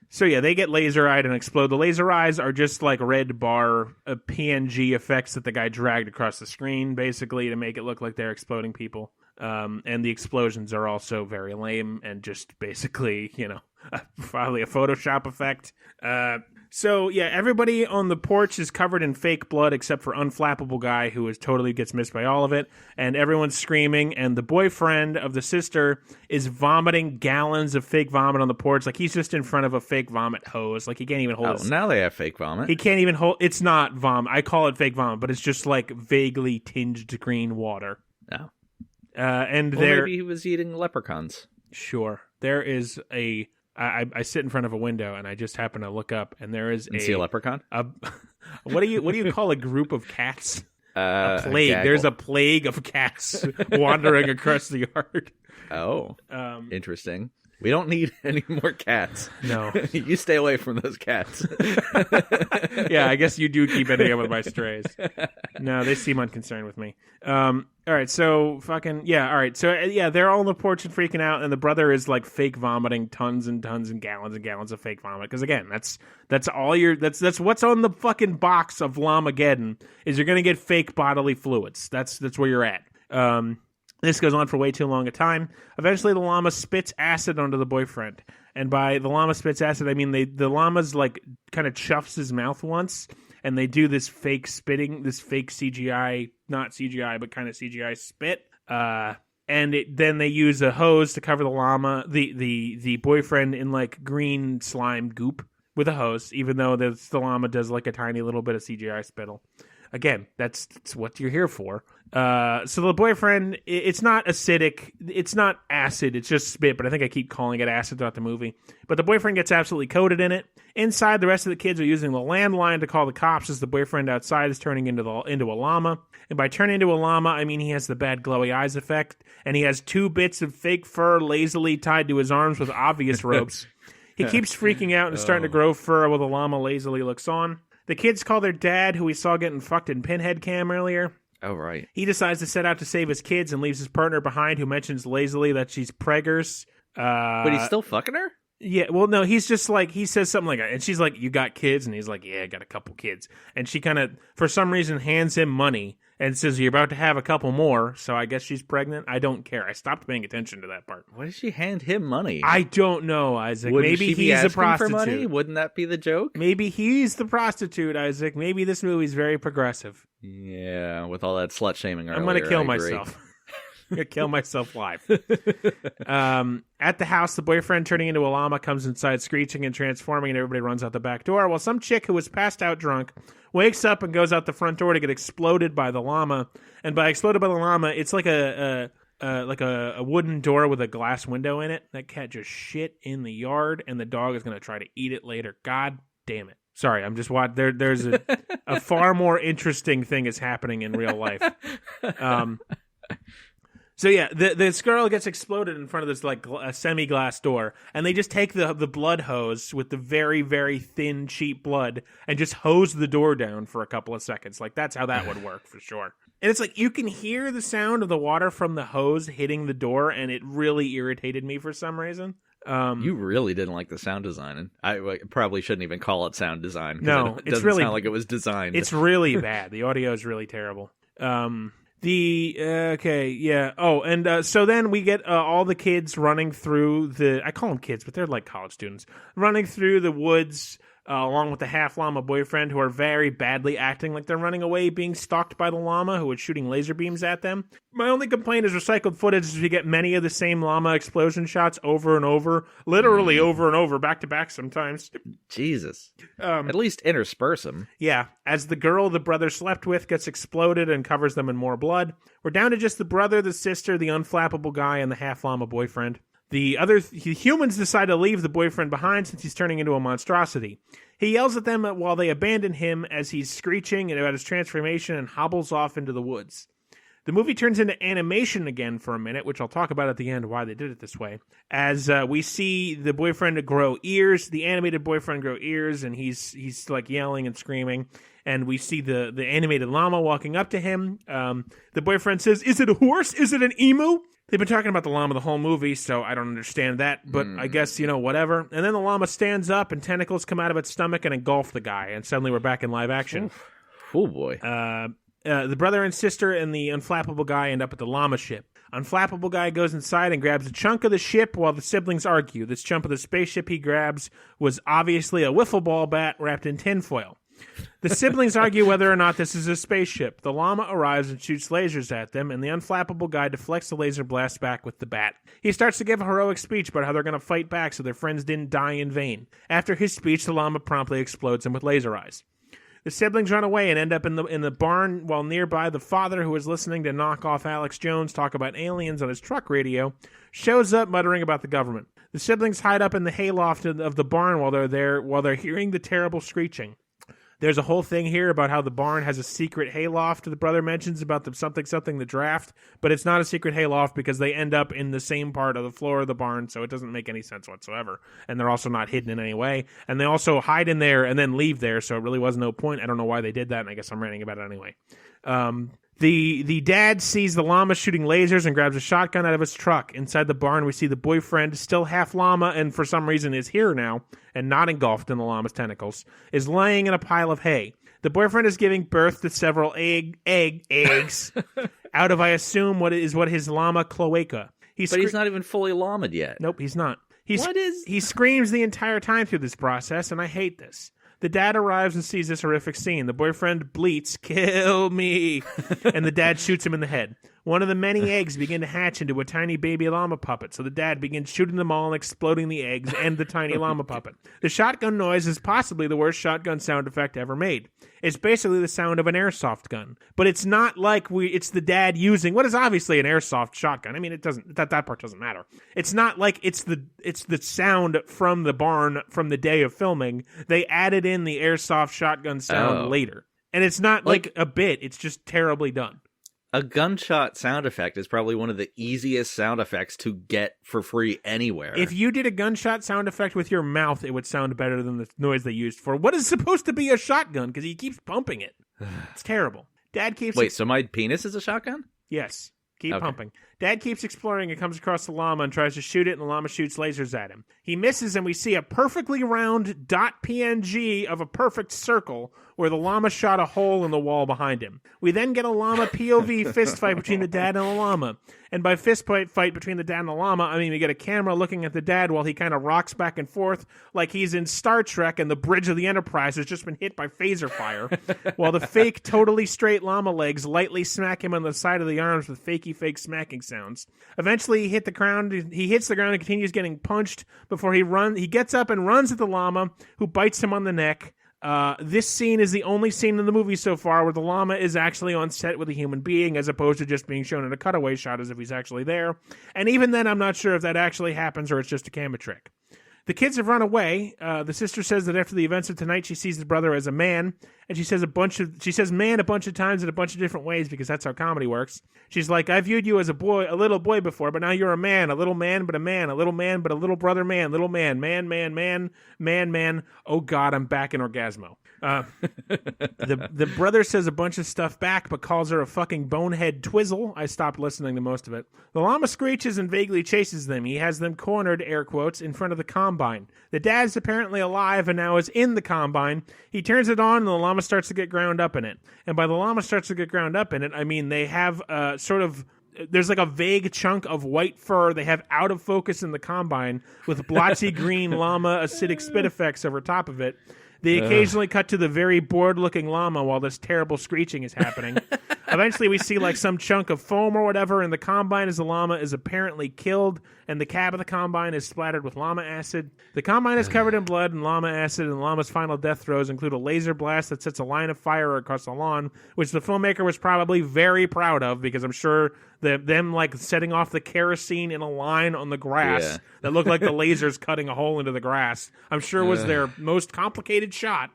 So yeah, they get laser eyed and explode. The laser eyes are just like red bar PNG effects that the guy dragged across the screen, basically to make it look like they're exploding people. And the explosions are also very lame and just basically, probably a Photoshop effect. So, yeah, everybody on the porch is covered in fake blood except for Unflappable Guy, who totally gets missed by all of it. And everyone's screaming, and the boyfriend of the sister is vomiting gallons of fake vomit on the porch. Like, he's just in front of a fake vomit hose. Like, he can't even hold it. Now they have fake vomit. He can't even hold... It's not vomit. I call it fake vomit, but it's just, like, vaguely tinged green water. No. Maybe he was eating leprechauns. Sure. There is a... I sit in front of a window and I just happen to look up and there is see a leprechaun. What do you call a group of cats? A plague. There's a plague of cats wandering across the yard. Oh, interesting. We don't need any more cats. No, you stay away from those cats. Yeah, I guess you do keep ending up with my strays. No, they seem unconcerned with me. All right, so all right, so they're all on the porch and freaking out, and the brother is like fake vomiting tons and tons and gallons of fake vomit. Because again, that's what's on the fucking box of Llamageddon is you're gonna get fake bodily fluids. That's where you're at. This goes on for way too long a time. Eventually, the llama spits acid onto the boyfriend. And by the llama spits acid, I mean the llama's like kind of chuffs his mouth once, and they do this fake spitting, this fake CGI, not CGI, but kind of CGI spit. Then they use a hose to cover the llama, the boyfriend in like green slime goop with a hose, even though the llama does like a tiny little bit of CGI spittle. Again, that's what you're here for. So the boyfriend, it's not acidic, it's not acid, it's just spit, but I think I keep calling it acid throughout the movie. But the boyfriend gets absolutely coated in it. Inside, the rest of the kids are using the landline to call the cops as the boyfriend outside is turning into a llama. And by turning into a llama, I mean he has the bad glowy eyes effect, and he has 2 bits of fake fur lazily tied to his arms with obvious ropes. He keeps freaking out and starting to grow fur while the llama lazily looks on. The kids call their dad, who we saw getting fucked in Pinhead Cam earlier. Oh, right. He decides to set out to save his kids and leaves his partner behind, who mentions lazily that she's preggers. But he's still fucking her? Yeah, well, no, he's just like, he says something like that, and she's like, you got kids? And he's like, yeah, I got a couple kids. And she kind of, for some reason, hands him money and says, you're about to have a couple more, so I guess she's pregnant. I don't care. I stopped paying attention to that part. Why does she hand him money? I don't know, Isaac. Maybe he's a prostitute. For money? Wouldn't that be the joke? Maybe he's the prostitute, Isaac. Maybe this movie's very progressive. Yeah, with all that slut-shaming earlier, I'm going to kill myself. I'm going to kill myself live. At the house, the boyfriend turning into a llama comes inside screeching and transforming, and everybody runs out the back door, while some chick who was passed out drunk wakes up and goes out the front door to get exploded by the llama. And by exploded by the llama, it's like a wooden door with a glass window in it. That cat just shit in the yard, and the dog is going to try to eat it later. God damn it. Sorry, I'm just watching. There's a far more interesting thing is happening in real life. So yeah, this girl gets exploded in front of this like a semi-glass door, and they just take the blood hose with the very, very thin, cheap blood and just hose the door down for a couple of seconds. Like that's how that would work for sure. And it's like you can hear the sound of the water from the hose hitting the door, and it really irritated me for some reason. You really didn't like the sound design, and I probably shouldn't even call it sound design. No, it doesn't sound like it was designed. It's really bad. The audio is really terrible. So then we get all the kids running through I call them kids, but they're like college students, running through the woods along with the half llama boyfriend, who are very badly acting like they're running away, being stalked by the llama, who is shooting laser beams at them. My only complaint is recycled footage as we get many of the same llama explosion shots over and over, literally over and over, back to back sometimes. Jesus. At least intersperse them. Yeah, as the girl the brother slept with gets exploded and covers them in more blood. We're down to just the brother, the sister, the unflappable guy, and the half llama boyfriend. The humans decide to leave the boyfriend behind since he's turning into a monstrosity. He yells at them while they abandon him as he's screeching about his transformation and hobbles off into the woods. The movie turns into animation again for a minute, which I'll talk about at the end why they did it this way. As we see the boyfriend grow ears, the animated boyfriend grow ears, and he's like yelling and screaming. And we see the animated llama walking up to him. The boyfriend says, "Is it a horse? Is it an emu?" They've been talking about the llama the whole movie, so I don't understand that, but I guess, whatever. And then the llama stands up, and tentacles come out of its stomach and engulf the guy, and suddenly we're back in live action. Oh, boy. The brother and sister and the unflappable guy end up at the llama ship. Unflappable guy goes inside and grabs a chunk of the ship while the siblings argue. This chunk of the spaceship he grabs was obviously a wiffle ball bat wrapped in tinfoil. The siblings argue whether or not this is a spaceship. The llama arrives and shoots lasers at them, and the unflappable guy deflects the laser blast back with the bat. He starts to give a heroic speech about how they're going to fight back so their friends didn't die in vain. After his speech, the llama promptly explodes him with laser eyes. The siblings run away and end up in the barn, while nearby the father, who is listening to knockoff Alex Jones talk about aliens on his truck radio, shows up muttering about the government. The siblings hide up in the hayloft of the barn while they're hearing the terrible screeching. There's a whole thing here about how the barn has a secret hayloft the brother mentions about the something the draft, but it's not a secret hayloft because they end up in the same part of the floor of the barn, so it doesn't make any sense whatsoever. And they're also not hidden in any way. And they also hide in there and then leave there, so it really was no point. I don't know why they did that, and I guess I'm ranting about it anyway. The dad sees the llama shooting lasers and grabs a shotgun out of his truck. Inside the barn, we see the boyfriend, still half llama and for some reason is here now and not engulfed in the llama's tentacles, is laying in a pile of hay. The boyfriend is giving birth to several eggs out of, I assume, what his llama cloaca. But he's not even fully llamaed yet. Nope, he's not. He screams the entire time through this process, and I hate this. The dad arrives and sees this horrific scene. The boyfriend bleats, "Kill me," and the dad shoots him in the head. One of the many eggs begin to hatch into a tiny baby llama puppet, so the dad begins shooting them all and exploding the eggs and the tiny llama puppet. The shotgun noise is possibly the worst shotgun sound effect ever made. It's basically the sound of an airsoft gun, but it's not like it's the dad using what is obviously an airsoft shotgun. I mean, it doesn't that part doesn't matter. It's not like it's the sound from the barn from the day of filming. They added in the airsoft shotgun sound later, and it's not like a bit. It's just terribly done. A gunshot sound effect is probably one of the easiest sound effects to get for free anywhere. If you did a gunshot sound effect with your mouth, it would sound better than the noise they used for what is supposed to be a shotgun, because he keeps pumping it. It's terrible. Dad keeps... Wait, so my penis is a shotgun? Yes. Keep pumping. Dad keeps exploring and comes across the llama and tries to shoot it, and the llama shoots lasers at him. He misses, and we see a perfectly round .png of a perfect circle where the llama shot a hole in the wall behind him. We then get a llama POV fist fight between the dad and the llama. And by fist fight between the dad and the llama, I mean we get a camera looking at the dad while he kind of rocks back and forth like he's in Star Trek and the bridge of the Enterprise has just been hit by phaser fire, while the fake, totally straight llama legs lightly smack him on the side of the arms with fake smacking sounds. Eventually he hits the ground and continues getting punched before he gets up and runs at the llama, who bites him on the neck. This scene is the only scene in the movie so far where the llama is actually on set with a human being as opposed to just being shown in a cutaway shot as if he's actually there. And even then, I'm not sure if that actually happens or it's just a camera trick. The kids have run away. The sister says that after the events of tonight, she sees the brother as a man, and she says man a bunch of times in a bunch of different ways because that's how comedy works. She's like, "I viewed you as a little boy before, but now you're a man, a little man, but a man, a little man, but a little brother man, little man, man. Oh God, I'm back in Orgasmo." The brother says a bunch of stuff back, but calls her a fucking bonehead twizzle. I stopped listening to most of it. The llama screeches and vaguely chases them. He has them cornered, air quotes, in front of the combine. The dad's apparently alive and now is in the combine. He turns it on and the llama starts to get ground up in it. And by the llama starts to get ground up in it, I mean they have there's like a vague chunk of white fur they have out of focus in the combine with blotchy green llama acidic spit effects over top of it. They occasionally cut to the very bored-looking llama while this terrible screeching is happening. Eventually, we see like some chunk of foam or whatever in the combine as the llama is apparently killed, and the cab of the combine is splattered with llama acid. The combine is covered in blood and llama acid, and the llama's final death throes include a laser blast that sets a line of fire across the lawn, which the filmmaker was probably very proud of, because I'm sure them like setting off the kerosene in a line on the grass that looked like the lasers cutting a hole into the grass, I'm sure was their most complicated shot.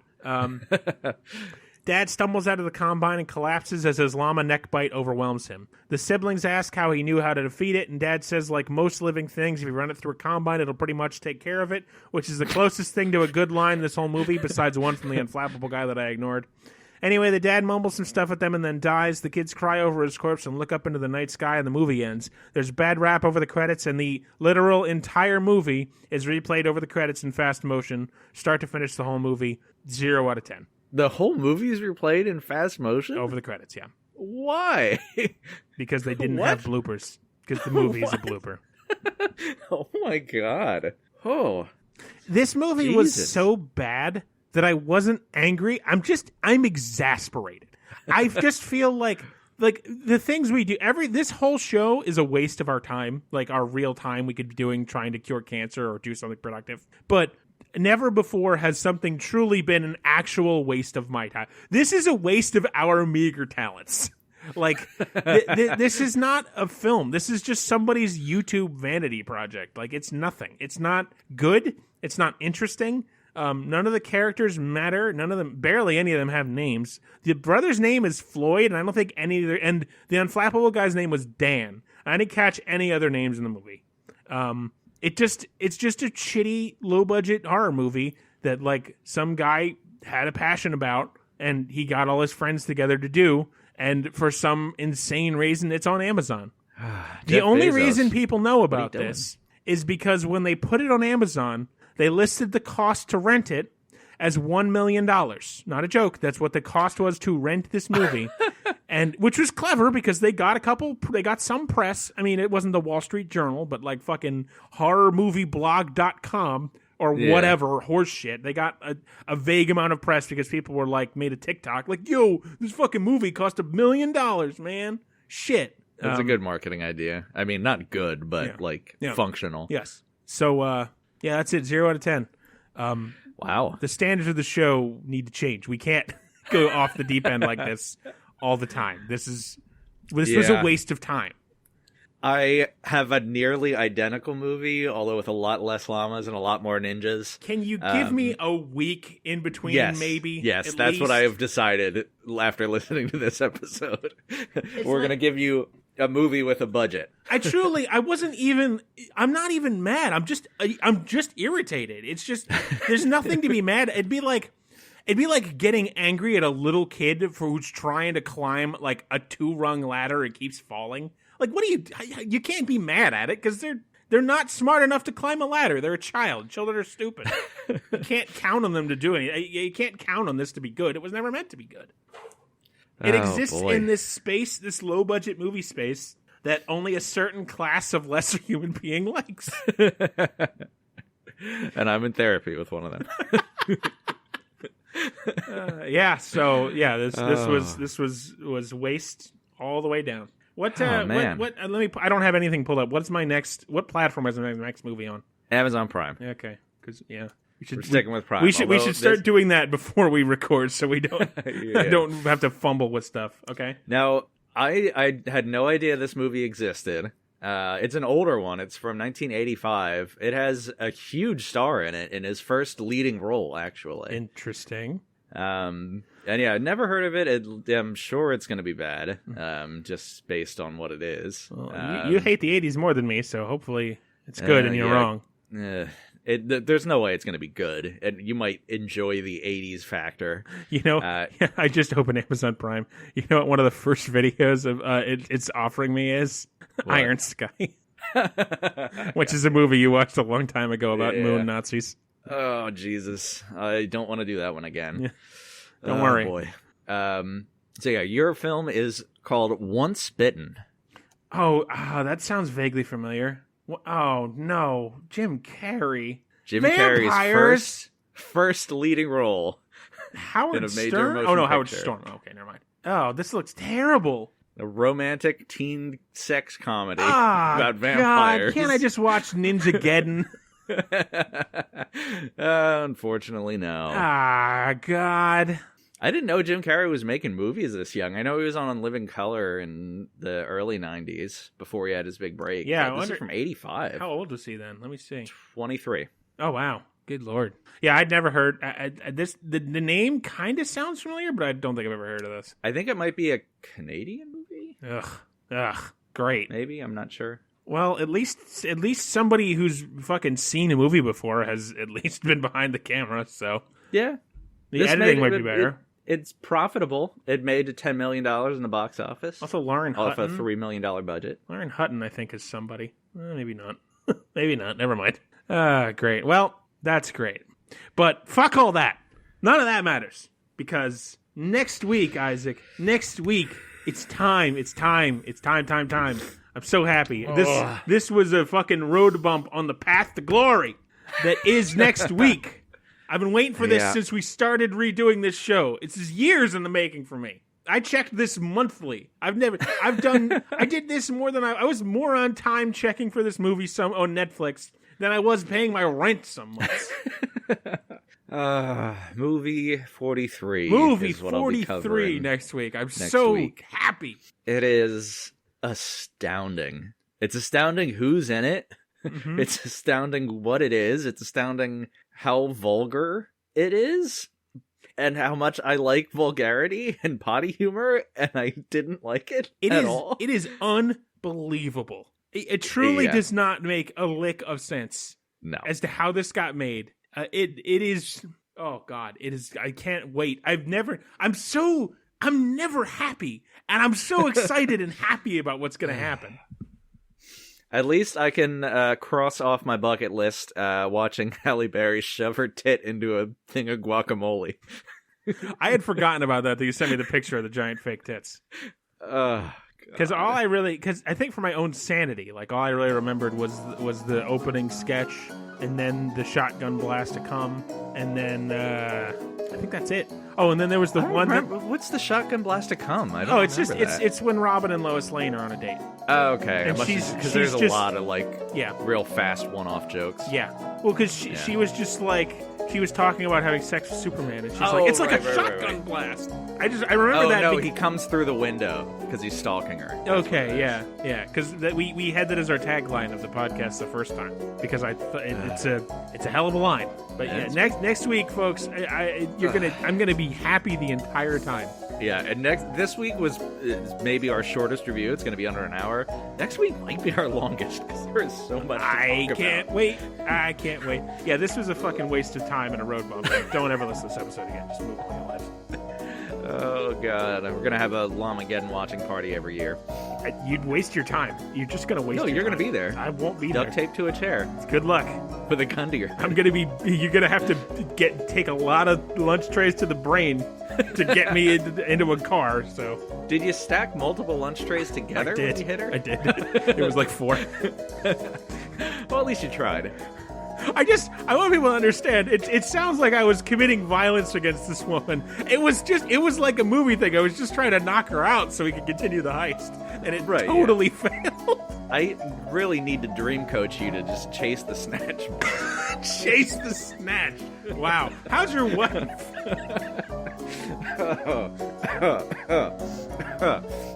Dad stumbles out of the combine and collapses as his llama neck bite overwhelms him. The siblings ask how he knew how to defeat it, and Dad says, like most living things, if you run it through a combine, it'll pretty much take care of it, which is the closest thing to a good line in this whole movie, besides one from the unflappable guy that I ignored. Anyway, the dad mumbles some stuff at them and then dies. The kids cry over his corpse and look up into the night sky, and the movie ends. There's bad rap over the credits, and the literal entire movie is replayed over the credits in fast motion, start to finish the whole movie, 0 out of 10. The whole movie is replayed in fast motion? Over the credits, yeah. Why? Because they didn't What? have bloopers. Because the movie is a blooper. Oh my god. Oh. This movie was Jesus. so bad that I wasn't angry. I'm exasperated. I just feel like the things we do this whole show is a waste of our time, like our real time we could be doing trying to cure cancer or do something productive. But never before has something truly been an actual waste of my time. This is a waste of our meager talents. Like, this is not a film. This is just somebody's YouTube vanity project. Like, it's nothing. It's not good. It's not interesting. None of the characters matter. Barely any of them have names. The brother's name is Floyd, and I don't think and the unflappable guy's name was Dan. I didn't catch any other names in the movie. It's just a shitty, low-budget horror movie that, like, some guy had a passion about, and he got all his friends together to do, and for some insane reason, it's on Amazon. The only Bezos. reason people know What are you about this is because when they put it on Amazon, they listed the cost to rent it as $1 million. Not a joke. That's what the cost was to rent this movie. And which was clever because they got some press. I mean, it wasn't the Wall Street Journal, but like fucking horrormovieblog.com or whatever horse shit. They got a vague amount of press because people were like, made a TikTok like, yo, this fucking movie cost $1 million, man. Shit. That's a good marketing idea. I mean, not good, but functional. Yes. So, yeah, that's it. 0 out of 10. Wow. The standards of the show need to change. We can't go off the deep end like this all the time. This was a waste of time. I have a nearly identical movie, although with a lot less llamas and a lot more ninjas. Can you give me a week in between, maybe? Yes, that's what I have decided after listening to this episode. We're going to give you a movie with a budget. I'm not even mad. I'm just irritated. It's just, there's nothing to be mad. It'd be like getting angry at a little kid who's trying to climb like a 2-rung ladder and keeps falling. Like, you can't be mad at it because they're not smart enough to climb a ladder. They're a child. Children are stupid. You can't count on them to do anything. You can't count on this to be good. It was never meant to be good. It exists in this space, this low-budget movie space, that only a certain class of lesser human being likes. And I'm in therapy with one of them. This was waste all the way down. Man. What? I don't have anything pulled up. What platform is my next movie on? Amazon Prime. Okay, because we're sticking with Prime. We should start doing that before we record, so we don't don't have to fumble with stuff. Okay. Now, I had no idea this movie existed. It's an older one. It's from 1985. It has a huge star in it in his first leading role, actually. Interesting. And yeah, I'd never heard of it. I'm sure it's going to be bad, just based on what it is. Well, you hate the 80s more than me, so hopefully it's good and you're wrong. There's no way it's going to be good, and you might enjoy the 80s factor. You know, I just opened Amazon Prime. You know what one of the first videos of it's offering me is? What? Iron Sky, which is a movie you watched a long time ago about moon Nazis. Oh, Jesus. I don't want to do that one again. Yeah. Don't worry. Boy. So yeah, your film is called Once Bitten. Oh, that sounds vaguely familiar. Oh, no. Jim Carrey. Jim Vampires. Carrey's first leading role. Howard in a major Stern? motion Oh, no, picture. Howard Stern. Okay, never mind. Oh, this looks terrible. A romantic teen sex comedy about vampires. God, can't I just watch Ninjageddon? Unfortunately, no. God. I didn't know Jim Carrey was making movies this young. I know he was on Living Color in the early 90s before he had his big break. Yeah, this is from 85. How old was he then? Let me see. 23. Oh, wow. Good Lord. Yeah, I'd never heard this. The name kind of sounds familiar, but I don't think I've ever heard of this. I think it might be a Canadian movie. Ugh. Great. Maybe, I'm not sure. Well, at least somebody who's fucking seen a movie before has at least been behind the camera, so. Yeah. The editing might be better. It's profitable. It made $10 million in the box office. Also, Lauren Hutton. Off a $3 million budget. Lauren Hutton, I think, is somebody. Maybe not. Maybe not. Never mind. Great. Well, that's great. But fuck all that. None of that matters. Because next week, Isaac, It's time. It's time. It's time. I'm so happy. This was a fucking road bump on the path to glory that is next week. I've been waiting for this since we started redoing this show. It's years in the making for me. I checked this monthly. I did this more than I was more on time checking for this movie on Netflix than I was paying my rent some months. Movie 43. Movie is what I'll be 43 next week. I'm next so week. happy. It is astounding. It's astounding who's in it. Mm-hmm. It's astounding what it is. It's astounding how vulgar it is. And how much I like vulgarity and potty humor, and I didn't like it at all. It is unbelievable. It truly does not make a lick of sense as to how this got made. It is. Oh God! It is. I can't wait. I'm never happy, and I'm so excited and happy about what's going to happen. At least I can cross off my bucket list watching Halle Berry shove her tit into a thing of guacamole. I had forgotten about that you sent me the picture of the giant fake tits. Because I think for my own sanity, like all I really remembered was the opening sketch, and then the shotgun blast to come, and then I think that's it. Oh, and then there was the one. What's the shotgun blast to come? I don't. It's when Robin and Lois Lane are on a date. Oh, okay. And because there's a lot of real fast one-off jokes. Yeah. Well, because she was just like. She was talking about having sex with Superman, and she's like, "It's like a shotgun blast." I remember that. Oh no, he comes through the window because he's stalking her. Okay, yeah. Because we had that as our tagline of the podcast the first time because it's a hell of a line. But next week, folks, I'm gonna be happy the entire time. Yeah, and this week is maybe our shortest review. It's going to be under an hour. Next week might be our longest because there is so much to talk about. I can't wait. Yeah, this was a fucking waste of time and a road bump. Don't ever listen to this episode again. Just move on your lives. Oh, God. We're going to have a Llamageddon watching party every year. You'd waste your time. You're just going to waste your time. No, you're going to be there. I won't be there. Duct tape to a chair. Good luck. With a gun to your head. You're going to have to take a lot of lunch trays to the brain to get me into a car, so. Did you stack multiple lunch trays together when you hit her? I did. It was like 4. Well, at least you tried. I want people to understand. It sounds like I was committing violence against this woman. It was like a movie thing. I was just trying to knock her out so we could continue the heist, and it totally failed. I really need to dream coach you to just chase the snatch. Chase the snatch. Wow. How's your wife?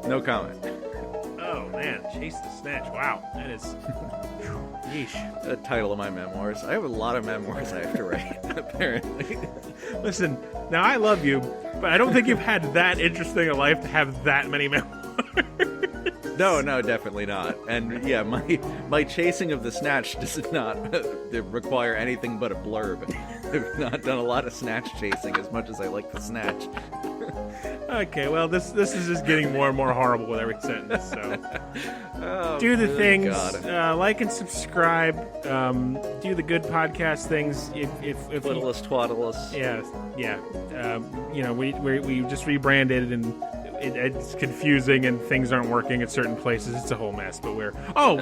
No comment. Oh man, chase the snatch. Wow, that is. Yeesh. The title of my memoirs. I have a lot of memoirs I have to write, apparently. Listen, now I love you, but I don't think you've had that interesting a life to have that many memoirs. No, definitely not. And yeah, my chasing of the snatch does not require anything but a blurb. I've not done a lot of snatch chasing as much as I like the snatch. Okay, well, this is just getting more and more horrible with every sentence. So, do the things, like and subscribe. Do the good podcast things. If Littlest twaddlest. Yeah. We just rebranded and. It's confusing and things aren't working at certain places. It's a whole mess. But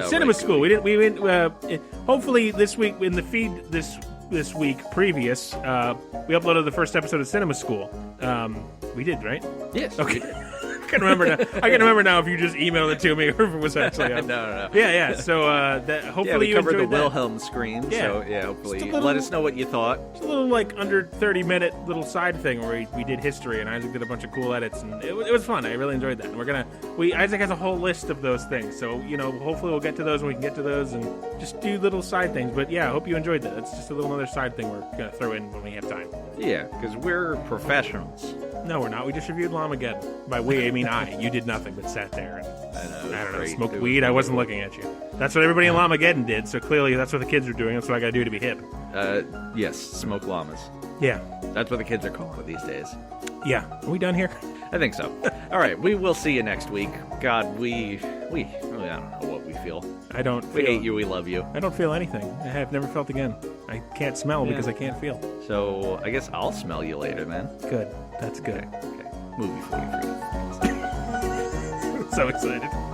Cinema School. We went. Hopefully this week in the feed this week previous, we uploaded the first episode of Cinema School. We did, right? Yes. Okay. I can remember now if you just emailed it to me or if it was actually on. No. Yeah. So hopefully we covered you the enjoyed that. Wilhelm screen. Yeah. So yeah, hopefully let us know what you thought. It's a little under 30-minute little side thing where we did history and Isaac did a bunch of cool edits and it was fun. I really enjoyed that. And Isaac has a whole list of those things. So hopefully we'll get to those when we can get to those and just do little side things. But yeah, I hope you enjoyed that. It's just a little other side thing we're gonna throw in when we have time. Yeah, because we're professionals. No, we're not. We just reviewed Llamageddon. By we, I mean I. You did nothing but sat there and I don't know, smoked weed. I wasn't looking at you. That's what everybody in Llamageddon did, so clearly that's what the kids are doing. That's what I gotta do to be hip. Yes, smoke llamas. Yeah. That's what the kids are calling it these days. Yeah. Are we done here? I think so. All right, we will see you next week. God, we I don't know what we feel. We hate you, we love you. I don't feel anything. I have never felt again. I can't smell because I can't feel. So I guess I'll smell you later, man. Good. That's good. Okay. Movie 43. so excited.